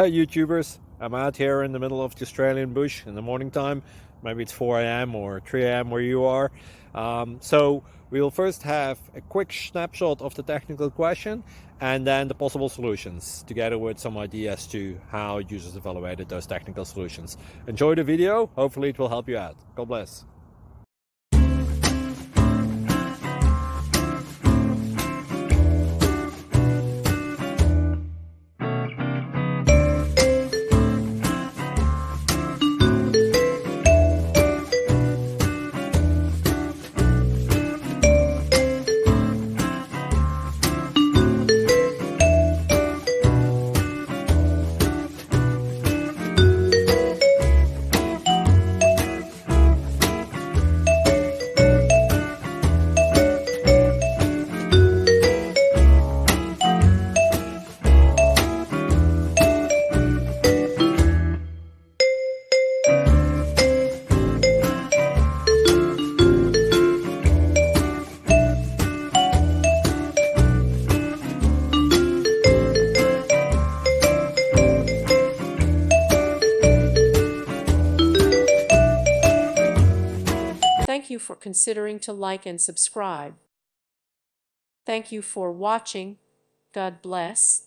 Hi YouTubers, I'm out here in the middle of the Australian bush in the morning time. Maybe it's 4 a.m. or 3 a.m. where you are. So we'll first have a quick snapshot of the technical question and then the possible solutions, together with some ideas to how users evaluated those technical solutions. Enjoy the video, hopefully it will help you out. God bless. Thank you for considering to like and subscribe. Thank you for watching. God bless.